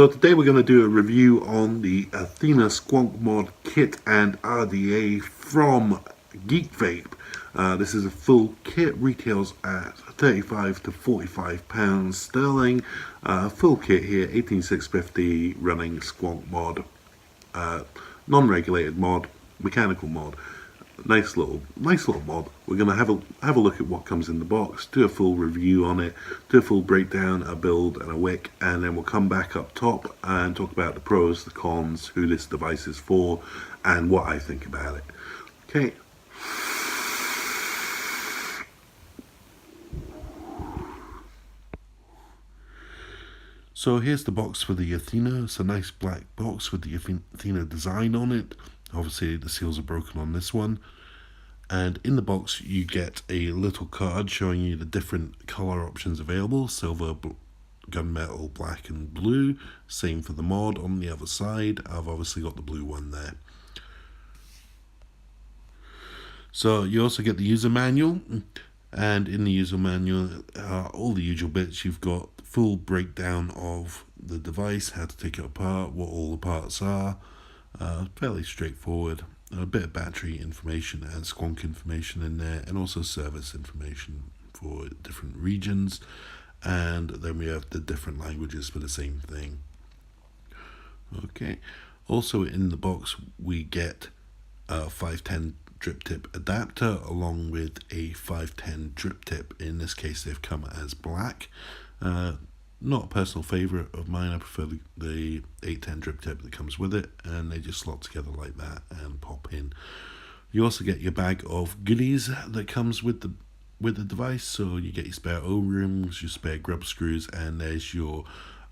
So today we're going to do a review on the Athena Squonk Mod kit and RDA from Geekvape. This is a full kit, retails at £35 to £45 sterling. Full kit here, 18650 running Squonk mod, non-regulated mod, mechanical mod. Nice little mod. We're going to have a look at what comes in the box, do a full review on it, do a full breakdown, a build and a wick, and then we'll come back up top and talk about the pros, the cons, who this device is for, and what I think about it. Okay. So here's the box for the Athena. It's a nice black box with the Athena design on it. Obviously the seals are broken on this one. And in the box you get a little card showing you the different color options available: silver, gunmetal, black and blue. Same for the mod on the other side. I've obviously got the blue one there. So you also get the user manual, and in the user manual all the usual bits. You've got full breakdown of the device, how to take it apart, what all the parts are. Fairly straightforward. A bit of battery information and squonk information in there, and also service information for different regions. And then we have the different languages for the same thing. Okay. Also in the box we get a 510 drip tip adapter along with a 510 drip tip. In this case they've come as black. Not a personal favourite of mine. I prefer the 810 drip tip that comes with it, and they just slot together like that and pop in. You also get your bag of goodies that comes with the device. So you get your spare O-rings, your spare grub screws, and there's your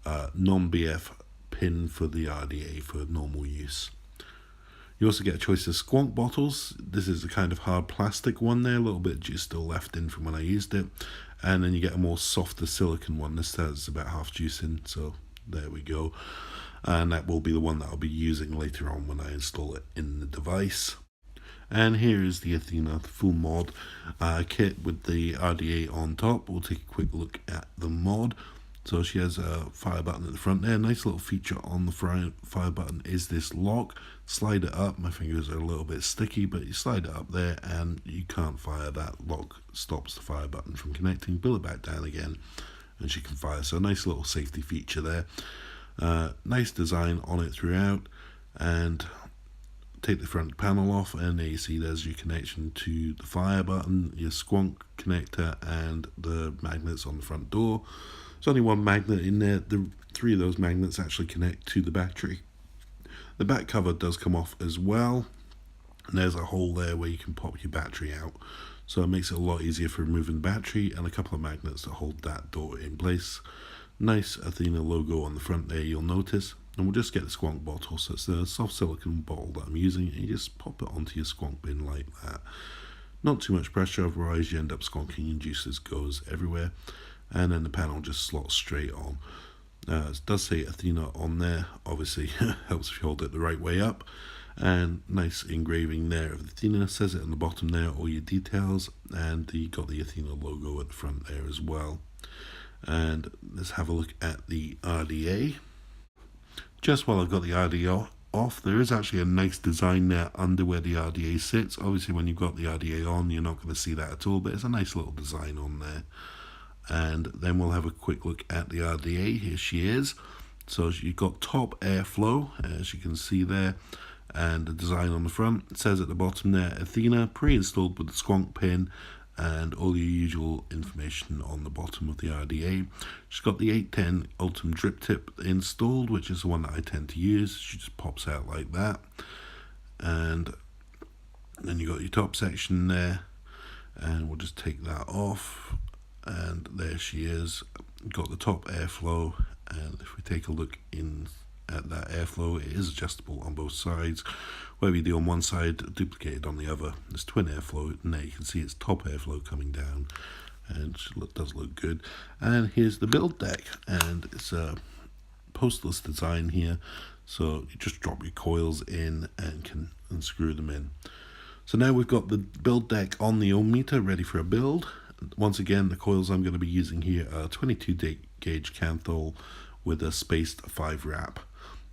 non-BF pin for the RDA for normal use. You also get a choice of squonk bottles. This is a kind of hard plastic one there, a little bit just still left in from when I used it. And then you get a more softer silicone one. This has about half juice in, so there we go. And that will be the one that I'll be using later on when I install it in the device. And here is the Athena full mod kit with the RDA on top. We'll take a quick look at the mod. So she has a fire button at the front there. Nice little feature on the fire button is this lock. Slide it up. My fingers are a little bit sticky, but you slide it up there and you can't fire. That lock stops the fire button from connecting. Pull it back down again and she can fire. So a nice little safety feature there. Nice design on it throughout. And take the front panel off, and there you see there's your connection to the fire button, your squonk connector, and the magnets on the front door. There's only one magnet in there. The three of those magnets actually connect to the battery. The back cover does come off as well, and there's a hole there where you can pop your battery out. So it makes it a lot easier for removing the battery, and a couple of magnets to hold that door in place. Nice Athena logo on the front there, you'll notice. And we'll just get the squonk bottle. So it's the soft silicone bottle that I'm using, and you just pop it onto your squonk bin like that. Not too much pressure, otherwise you end up squonking and juices goes everywhere. And then the panel just slots straight on. It does say Athena on there. Obviously helps if you hold it the right way up. And nice engraving there of Athena. Says it on the bottom there, all your details. And you got the Athena logo at the front there as well. And let's have a look at the RDA. Just while I've got the RDA off, there is actually a nice design there under where the RDA sits. Obviously when you've got the RDA on, you're not going to see that at all, but it's a nice little design on there. And then we'll have a quick look at the RDA. Here she is. So you've got top airflow, as you can see there, and the design on the front. It says at the bottom there, Athena, pre-installed with the squonk pin, and all your usual information on the bottom of the RDA. She's got the 810 Ultim drip tip installed, which is the one that I tend to use. She just pops out like that. And then you got your top section there, and we'll just take that off. And there she is. Got the top airflow, and if we take a look in at that airflow, it is adjustable on both sides. Where we do on one side, duplicated on the other. There's twin airflow, and there you can see it's top airflow coming down, and it does look good. And here's the build deck, and it's a postless design here, so you just drop your coils in and screw them in. So now we've got the build deck on the ohm meter ready for a build. Once again, the coils I'm going to be using here are 22 gauge Canthal with a spaced 5 wrap.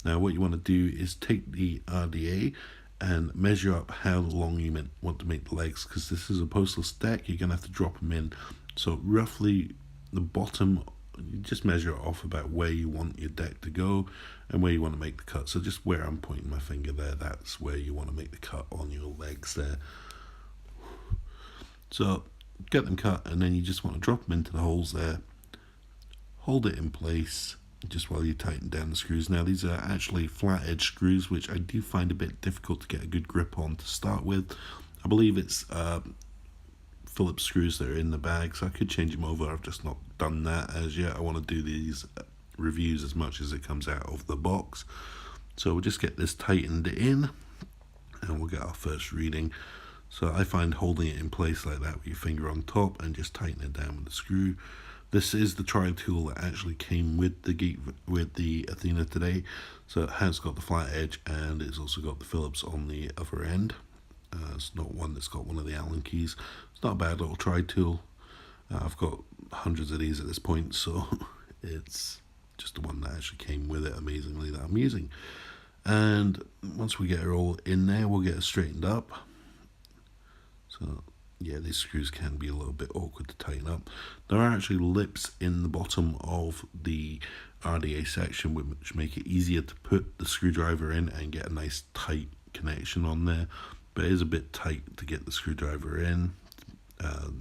Now what you want to do is take the RDA and measure up how long you want to make the legs, because this is a postless deck. You're going to have to drop them in, so roughly the bottom, you just measure it off about where you want your deck to go and where you want to make the cut. So just where I'm pointing my finger there, that's where you want to make the cut on your legs there. So get them cut, and then you just want to drop them into the holes there, hold it in place just while you tighten down the screws. Now these are actually flat edge screws, which I do find a bit difficult to get a good grip on to start with. I believe it's Phillips screws that are in the bag, so I could change them over. I've just not done that as yet. I want to do these reviews as much as it comes out of the box. So we'll just get this tightened in and we'll get our first reading. So I find holding it in place like that with your finger on top and just tighten it down with the screw. This is the tri tool that actually came with the Athena today. So it has got the flat edge and it's also got the Phillips on the other end. It's not one that's got one of the Allen keys. It's not a bad little tri tool. I've got hundreds of these at this point, so it's just the one that actually came with it, amazingly, that I'm using. And once we get it all in there, we'll get it straightened up. So yeah, these screws can be a little bit awkward to tighten up. There are actually lips in the bottom of the RDA section which make it easier to put the screwdriver in and get a nice tight connection on there, but it is a bit tight to get the screwdriver in.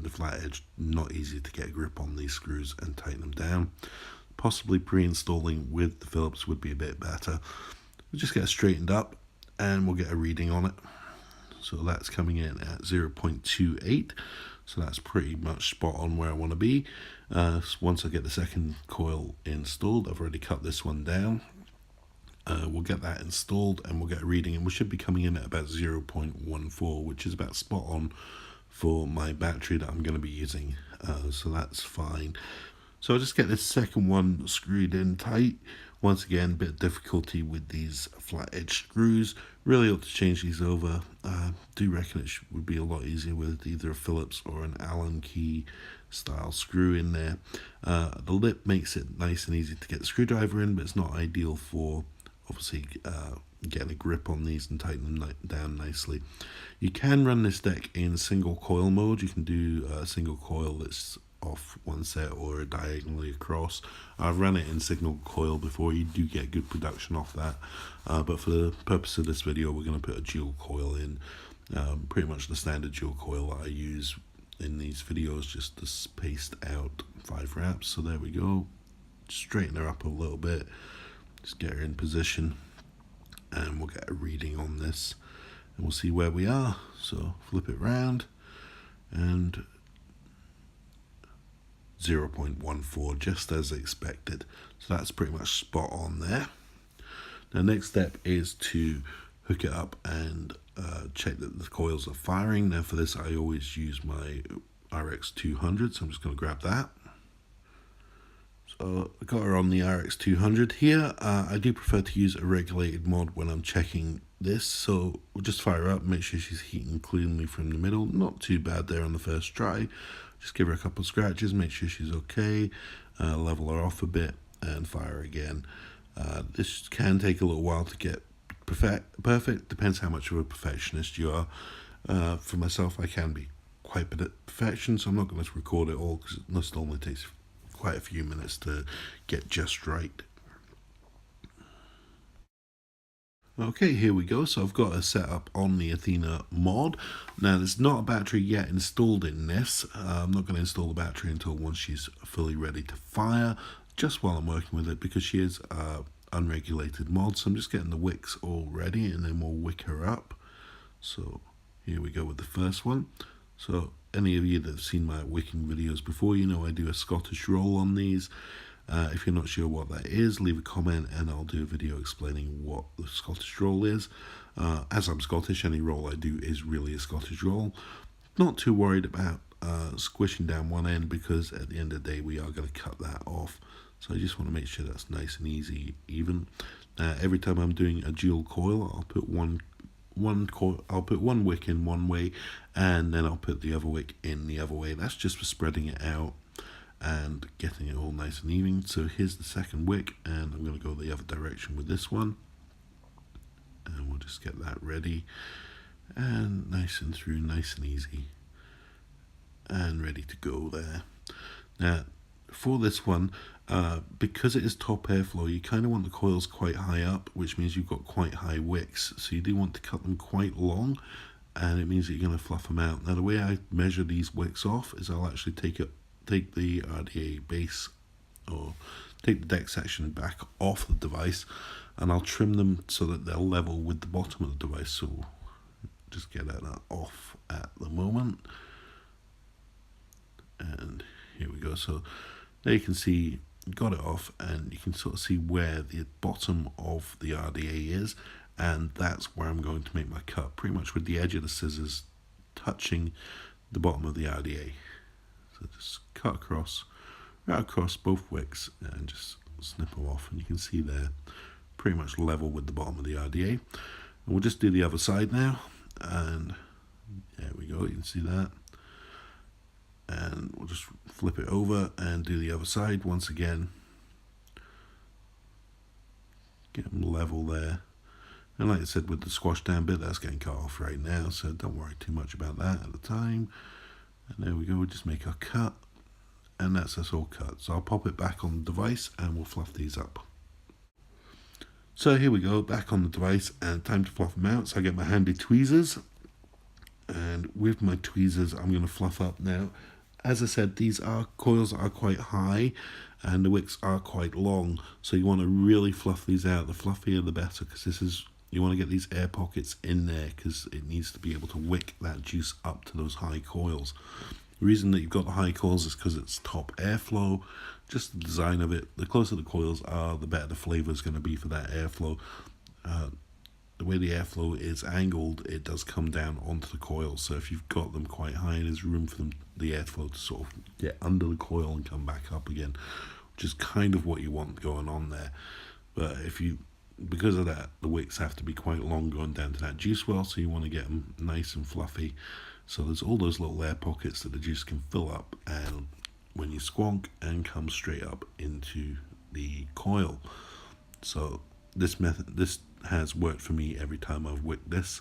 The flat edge, not easy to get a grip on these screws and tighten them down. Possibly pre-installing with the Phillips would be a bit better. We'll just get it straightened up and we'll get a reading on it. So that's coming in at 0.28, so that's pretty much spot on where I want to be. Once I get the second coil installed, I've already cut this one down. We'll get that installed and we'll get a reading, and we should be coming in at about 0.14, which is about spot on for my battery that I'm going to be using, so that's fine. So I'll just get this second one screwed in tight. Once again, a bit of difficulty with these flat edge screws. Really ought to change these over. Do reckon it would be a lot easier with either a Phillips or an Allen key style screw in there. The lip makes it nice and easy to get the screwdriver in, but it's not ideal for obviously getting a grip on these and tightening them down nicely. You can run this deck in single coil mode. You can do a single coil that's off one set or diagonally across. I've run it in single coil before. You do get good production off that, but for the purpose of this video we're going to put a dual coil in, pretty much the standard dual coil that I use in these videos, just the spaced out 5 wraps. So there we go, straighten her up a little bit, just get her in position, and we'll get a reading on this and we'll see where we are. So flip it round and 0.14, just as expected. So that's pretty much spot on there. The next step is to hook it up and check that the coils are firing. Now for this I always use my RX 200, so I'm just going to grab that. So I got her on the RX 200 here. I do prefer to use a regulated mod when I'm checking this, so we'll just fire her up, make sure she's heating cleanly from the middle. Not too bad there on the first try. Just give her a couple of scratches, make sure she's okay, level her off a bit and fire again. This can take a little while to get perfect, depends how much of a perfectionist you are. For myself, I can be quite a bit of perfection, so I'm not going to record it all because it must normally take quite a few minutes to get just right. Okay, here we go. So I've got a setup on the Athena mod. Now there's not a battery yet installed in this. I'm not going to install the battery until once she's fully ready to fire, just while I'm working with it, because she is unregulated mod. So I'm just getting the wicks all ready and then we'll wick her up. So here we go with the first one. So any of you that have seen my wicking videos before, you know I do a Scottish roll on these. If you're not sure what that is, leave a comment and I'll do a video explaining what the Scottish roll is. As I'm Scottish, any roll I do is really a Scottish roll. Not too worried about squishing down one end, because at the end of the day we are going to cut that off. So I just want to make sure that's nice and easy, even. Every time I'm doing a dual coil, I'll put one wick in one way and then I'll put the other wick in the other way. That's just for spreading it out and getting it all nice and even. So here's the second wick, and I'm going to go the other direction with this one, and we'll just get that ready and nice and through, nice and easy, and ready to go there. Now for this one, because it is top airflow, you kind of want the coils quite high up, which means you've got quite high wicks, so you do want to cut them quite long, and it means that you're going to fluff them out. Now the way I measure these wicks off is I'll actually take the RDA base, or take the deck section back off the device, and I'll trim them so that they're level with the bottom of the device. So just get that off at the moment, and here we go. So there you can see, got it off, and you can sort of see where the bottom of the RDA is, and that's where I'm going to make my cut, pretty much with the edge of the scissors touching the bottom of the RDA. So just cut across, right across both wicks, and just snip them off, and you can see they're pretty much level with the bottom of the RDA. And we'll just do the other side now, and there we go, you can see that. And we'll just flip it over and do the other side once again. Get them level there. And like I said, with the squash down bit, that's getting cut off right now, so don't worry too much about that at the time. And there we go, we just make our cut, and that's us all cut. So I'll pop it back on the device and we'll fluff these up. So here we go, back on the device, and time to fluff them out. So I get my handy tweezers, and with my tweezers I'm going to fluff up now. As I said, these coils are quite high and the wicks are quite long, so you want to really fluff these out. The fluffier the better, because you want to get these air pockets in there, because it needs to be able to wick that juice up to those high coils. The reason that you've got the high coils is because it's top airflow, just the design of it. The closer the coils are, the better the flavour is going to be for that airflow. The way the airflow is angled, it does come down onto the coil. So if you've got them quite high, there's room for the airflow to sort of get under the coil and come back up again, which is kind of what you want going on there. But because of that, the wicks have to be quite long going down to that juice well, so you want to get them nice and fluffy. So there's all those little air pockets that the juice can fill up, and when you squonk, and come straight up into the coil. So this has worked for me every time I've wicked this,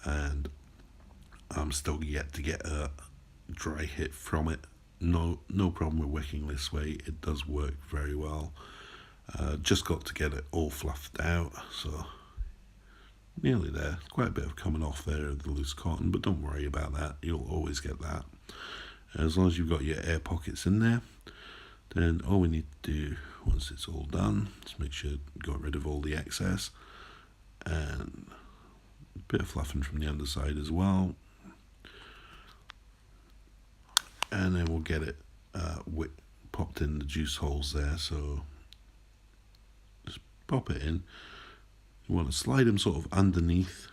and I'm still yet to get a dry hit from it. No problem with wicking this way. It does work very well. Just got to get it all fluffed out, so nearly there. Quite a bit of coming off there of the loose cotton, but don't worry about that. You'll always get that. As long as you've got your air pockets in there, then all we need to do, once it's all done, is make sure you got rid of all the excess, and a bit of fluffing from the underside as well, and then we'll get it popped in the juice holes there. So just pop it in. You want to slide them sort of underneath,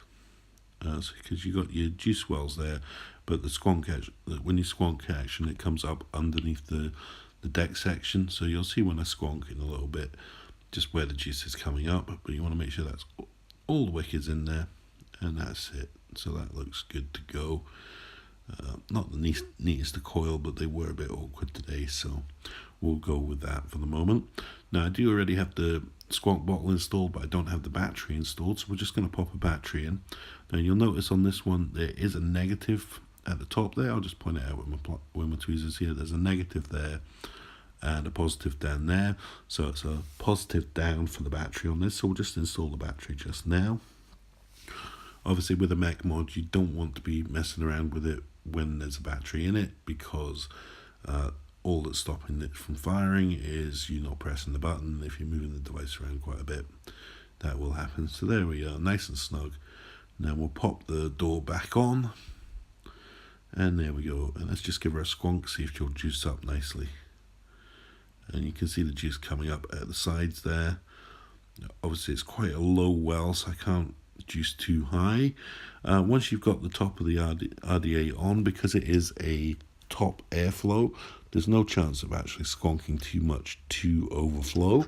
because you got your juice wells there, but the squonk when you squonk action, it comes up underneath the deck section. So you'll see when I squonk in a little bit just where the juice is coming up, but you want to make sure that's all the wick is in there, and that's it. So that looks good to go. Not the neatest to coil, but they were a bit awkward today, so we'll go with that for the moment. Now I do already have the squonk bottle installed, but I don't have the battery installed, so we're just going to pop a battery in. Now you'll notice on this one there is a negative at the top there. I'll just point it out with my tweezers here. There's a negative there and a positive down there, so it's a positive down for the battery on this. So we'll just install the battery just now. Obviously with a mech mod, you don't want to be messing around with it when there's a battery in it, because all that's stopping it from firing is you not pressing the button. If you're moving the device around quite a bit, that will happen. So there we are, nice and snug. Now we'll pop the door back on, and there we go. And let's just give her a squonk, see if she'll juice up nicely. And you can see the juice coming up at the sides there. Obviously it's quite a low well, so I can't juice too high. Once you've got the top of the RDA on, because it is a top airflow, there's no chance of actually squonking too much to overflow.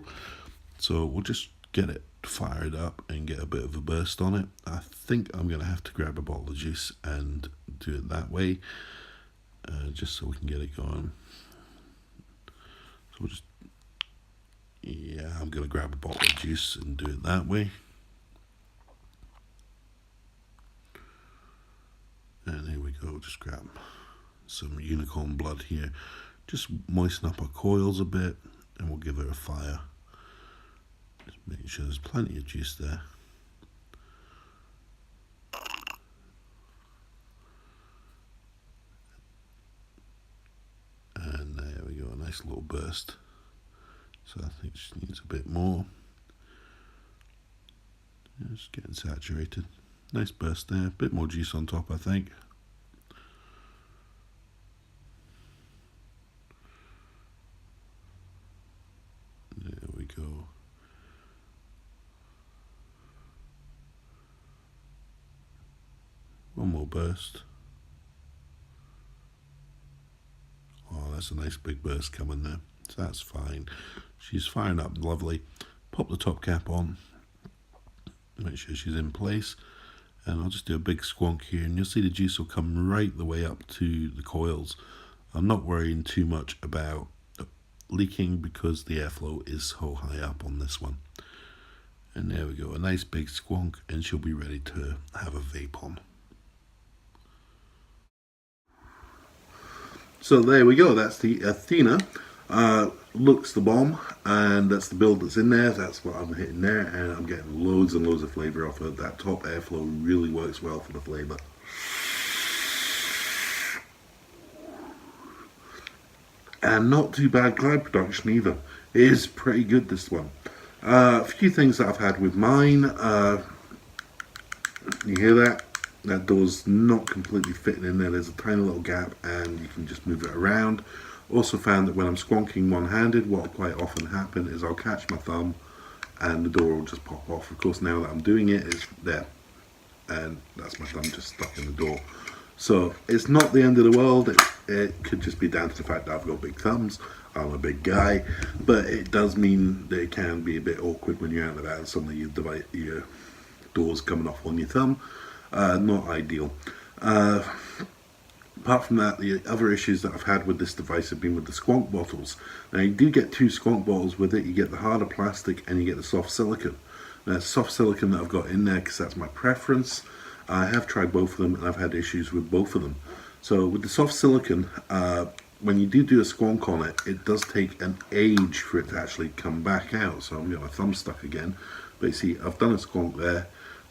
So we'll just get it fired up and get a bit of a burst on it. I think I'm going to have to grab a bottle of juice and do it that way, just so we can get it going. So we'll just, yeah, I'm going to grab a bottle of juice and do it that way. And here we go, just grab some unicorn blood here. Just moisten up our coils a bit and we'll give it a fire. Just making sure there's plenty of juice there. And there we go, a nice little burst. So I think it just needs a bit more. Just getting saturated. Nice burst there, a bit more juice on top I think. There we go. One more burst. Oh, that's a nice big burst coming there. So that's fine. She's firing up lovely. Pop the top cap on. Make sure she's in place. And I'll just do a big squonk here. And you'll see the juice will come right the way up to the coils. I'm not worrying too much about leaking because the airflow is so high up on this one. And there we go. A nice big squonk. And she'll be ready to have a vape on. So there we go, that's the Athena. Looks the bomb, and that's the build that's in there. That's what I'm hitting there, and I'm getting loads and loads of flavour off it. That top airflow really works well for the flavour. And not too bad cloud production either. It is pretty good, this one. A few things that I've had with mine. You hear that? That door's not completely fitting in there. There's a tiny little gap and you can just move it around. Also found that when I'm squonking one-handed, what will quite often happen is I'll catch my thumb and the door will just pop off. Of course, now that I'm doing it, it's there. And that's my thumb just stuck in the door. So it's not the end of the world. It could just be down to the fact that I've got big thumbs. I'm a big guy. But it does mean that it can be a bit awkward when you're out and about and suddenly your door's coming off on your thumb. Not ideal. Apart from that, the other issues that I've had with this device have been with the squonk bottles. Now you do get two squonk bottles with it. You get the harder plastic and you get the soft silicone. Now it's soft silicone that I've got in there because that's my preference. I have tried both of them and I've had issues with both of them. So with the soft silicone, when you do a squonk on it, it does take an age for it to actually come back out. So I'm getting my thumb stuck again. But you see, I've done a squonk there.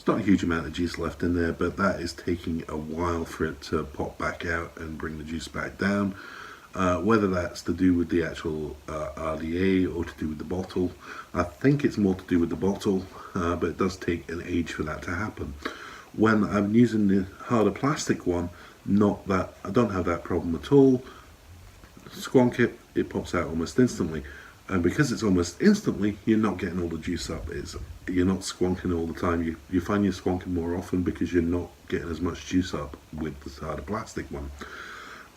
Not a huge amount of juice left in there, but that is taking a while for it to pop back out and bring the juice back down. Whether that's to do with the actual RDA or to do with the bottle, I think it's more to do with the bottle, but it does take an age for that to happen. When I'm using the harder plastic one, not that I don't have that problem at all. Squonk it, it pops out almost instantly. And because it's almost instantly, you're not getting all the juice up. You're not squonking all the time. You find you're squonking more often because you're not getting as much juice up with the harder plastic one.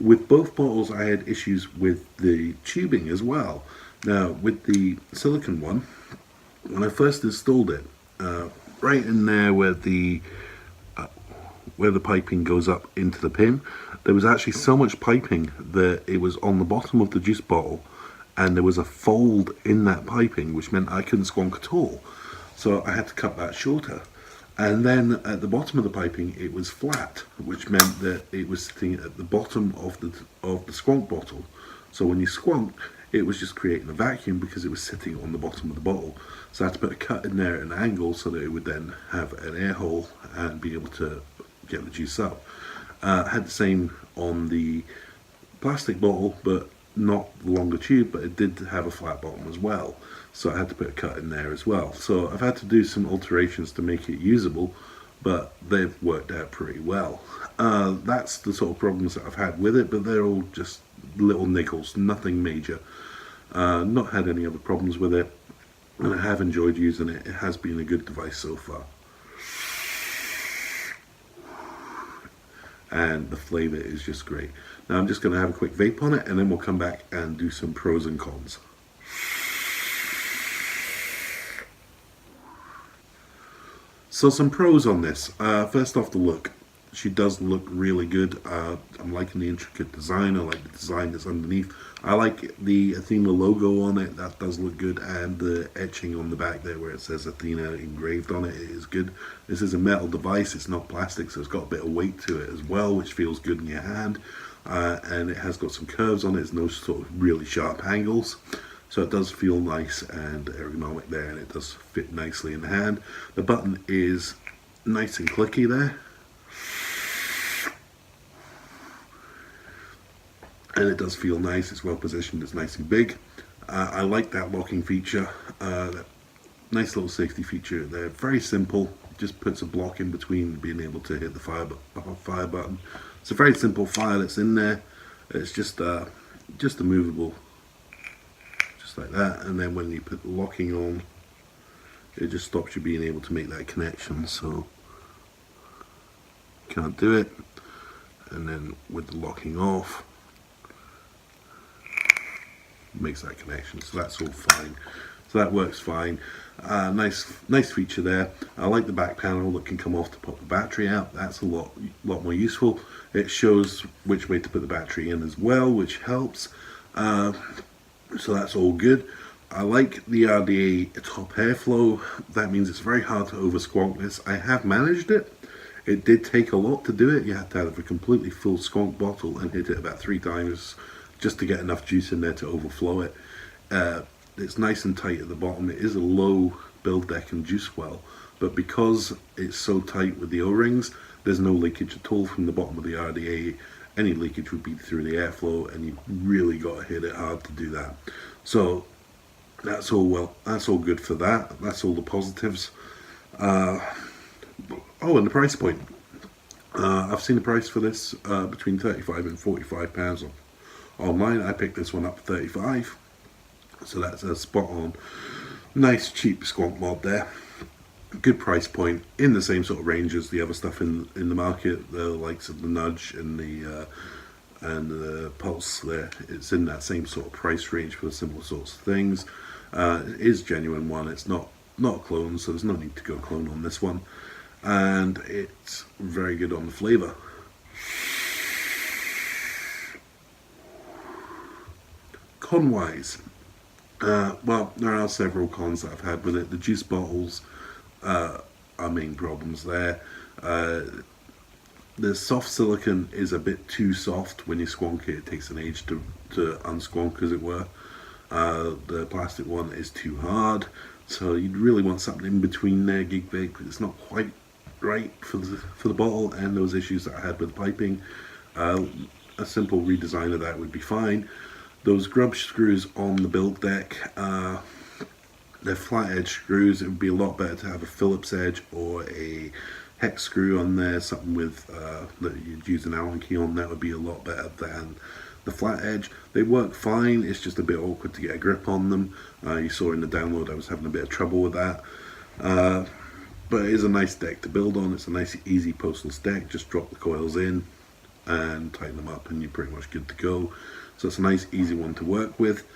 With both bottles, I had issues with the tubing as well. Now, with the silicone one, when I first installed it, right in there where the piping goes up into the pin, there was actually so much piping that it was on the bottom of the juice bottle. And there was a fold in that piping, which meant I couldn't squonk at all. So I had to cut that shorter. And then at the bottom of the piping, it was flat, which meant that it was sitting at the bottom of the squonk bottle. So when you squonk, it was just creating a vacuum because it was sitting on the bottom of the bottle. So I had to put a cut in there at an angle so that it would then have an air hole and be able to get the juice up. I had the same on the plastic bottle, but not the longer tube, but it did have a flat bottom as well, so I had to put a cut in there as well. So I've had to do some alterations to make it usable, but they've worked out pretty well. That's the sort of problems that I've had with it, but they're all just little niggles, nothing major. Not had any other problems with it, and I have enjoyed using it. It has been a good device so far. And the flavour is just great. Now I'm just going to have a quick vape on it and then we'll come back and do some pros and cons. So some pros on this. First off, the look. She does look really good. I'm liking the intricate design. I like the design that's underneath. I like the Athena logo on it. That does look good, and the etching on the back there where it says Athena engraved on it is good. This is a metal device. It's not plastic, so it's got a bit of weight to it as well, which feels good in your hand. And it has got some curves on it. There's no sort of really sharp angles. So it does feel nice and ergonomic there, and it does fit nicely in the hand. The button is nice and clicky there. And it does feel nice. It's well positioned. It's nice and big. I like that locking feature. That nice little safety feature there. Very simple. Just puts a block in between being able to hit the fire button. It's a very simple fire that's in there. It's just a movable, just like that. And then when you put the locking on, it just stops you being able to make that connection. So can't do it. And then with the locking off, makes that connection, so that's all fine. So that works fine. Nice feature there. I like the back panel that can come off to pop the battery out. That's a lot more useful. It shows which way to put the battery in as well, which helps. So that's all good. I like the RDA top airflow. That means it's very hard to over squonk this. I have managed it. It did take a lot to do it. You had to have a completely full squonk bottle and hit it about 3 times just to get enough juice in there to overflow it. It's nice and tight at the bottom. It is a low build deck and juice well, but because it's so tight with the O-rings, there's no leakage at all from the bottom of the RDA. Any leakage would be through the airflow, and you really got to hit it hard to do that. So that's all good for that. That's all the positives. Oh, and the price point. I've seen the price for this between £35 and £45 online. I picked this one up for £35, so that's a spot on, nice cheap squonk mod there. Good price point, in the same sort of range as the other stuff in the market, the likes of the Nudge and the Pulse there. It's in that same sort of price range for similar sorts of things. It is genuine one. It's not a clone, so there's no need to go clone on this one, and it's very good on the flavour. Con-wise, well, there are several cons that I've had with it. The juice bottles are main problems there. The soft silicone is a bit too soft. When you squonk it, it takes an age to unsquonk, as it were. The plastic one is too hard, so you'd really want something in between there, Geekvape, because it's not quite right for the bottle, and those issues that I had with the piping. A simple redesign of that would be fine. Those grub screws on the build deck, they're flat edge screws. It would be a lot better to have a Phillips edge or a hex screw on there, something with that you'd use an Allen key on. That would be a lot better than the flat edge. They work fine, it's just a bit awkward to get a grip on them. You saw in the download I was having a bit of trouble with that. But it is a nice deck to build on. It's a nice easy postless deck. Just drop the coils in and tighten them up and you're pretty much good to go. So it's a nice easy one to work with.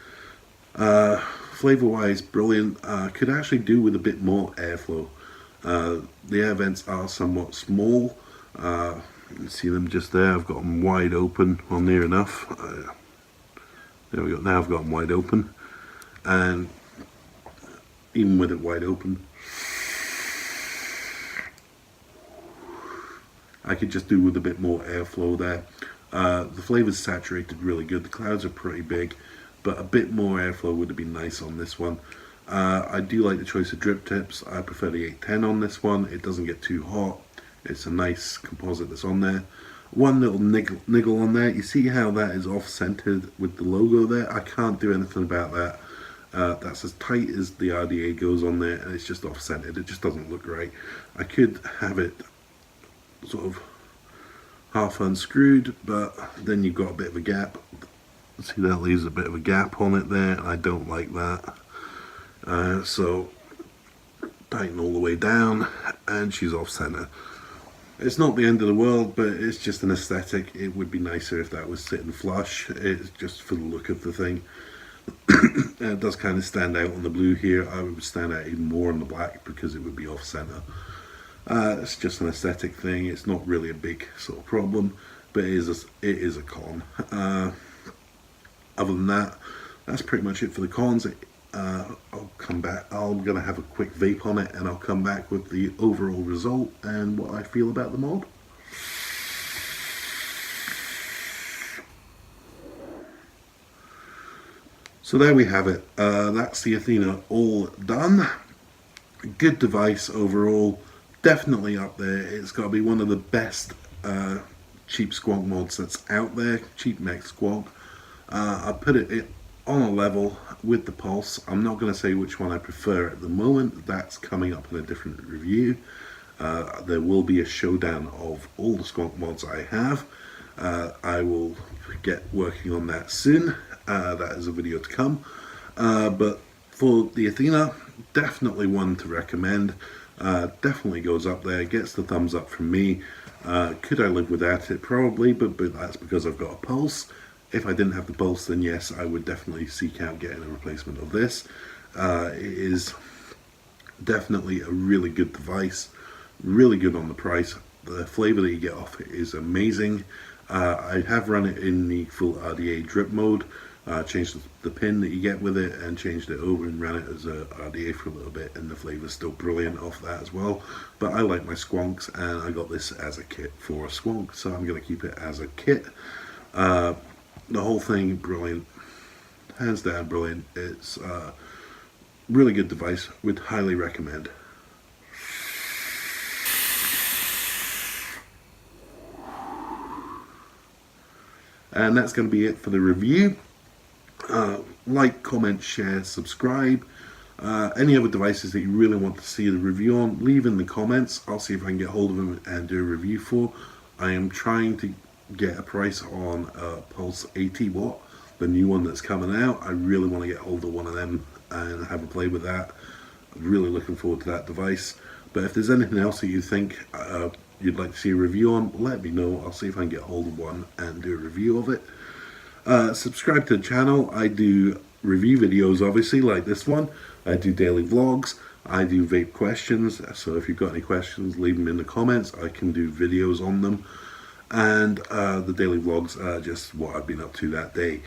Flavor wise, brilliant. Could actually do with a bit more airflow. The air vents are somewhat small. You can see them just there. I've got them wide open, well, near enough. There we go. Now I've got them wide open, and even with it wide open, I could just do with a bit more airflow there. The flavor's saturated really good. The clouds are pretty big, but a bit more airflow would have been nice on this one. I do like the choice of drip tips. I prefer the 810 on this one. It doesn't get too hot. It's a nice composite that's on there. One little niggle on there. You see how that is off-centered with the logo there? I can't do anything about that. That's as tight as the RDA goes on there, and it's just off-centered. It just doesn't look right. I could have it sort of half unscrewed, but then you've got a bit of a gap. See, that leaves a bit of a gap on it there. I don't like that. So tighten all the way down, and she's off-center. It's not the end of the world, but it's just an aesthetic. It would be nicer if that was sitting flush. It's just for the look of the thing. It does kind of stand out on the blue here. I would stand out even more on the black because it would be off-center. It's just an aesthetic thing. It's not really a big sort of problem, but it is a con. Other than that, that's pretty much it for the cons. I'll come back. I'm gonna have a quick vape on it, and I'll come back with the overall result and what I feel about the mod. So there we have it. That's the Athena all done. Good device overall. Definitely up there. It's got to be one of the best cheap squonk mods that's out there. Cheap mech squonk. I put it on a level with the Pulse. I'm not going to say which one I prefer at the moment. That's coming up in a different review. There will be a showdown of all the squonk mods I have. I will get working on that soon. That is a video to come. But for the Athena, definitely one to recommend. Definitely goes up there, gets the thumbs up from me. Could I live without it? Probably, but that's because I've got a Pulse. If I didn't have the Pulse, then yes, I would definitely seek out getting a replacement of this. It is definitely a really good device, really good on the price. The flavor that you get off it is amazing. I have run it in the full RDA drip mode. Changed the pin that you get with it and changed it over and ran it as a RDA for a little bit, and the flavour is still brilliant off that as well. But I like my squonks, and I got this as a kit for a squonk, so I'm going to keep it as a kit. The whole thing, brilliant. Hands down, brilliant. It's a really good device. Would highly recommend. And that's going to be it for the review. Like, comment, share, subscribe. Any other devices that you really want to see the review on, leave in the comments. I'll see if I can get hold of them and do a review for. I am trying to get a price on Pulse 80 watt, the new one that's coming out. I really want to get hold of one of them and have a play with that. I'm really looking forward to that device. But if there's anything else that you think you'd like to see a review on, let me know. I'll see if I can get hold of one and do a review of it. Subscribe to the channel. I do review videos, obviously, like this one. I do daily vlogs. I do vape questions. So if you've got any questions, leave them in the comments. I can do videos on them. And the daily vlogs are just what I've been up to that day.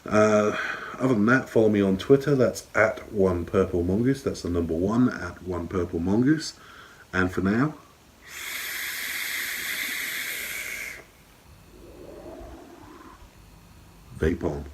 Other than that, follow me on Twitter. That's at @1purplemongoose. That's the number 1 at @1purplemongoose. And for now, vape on.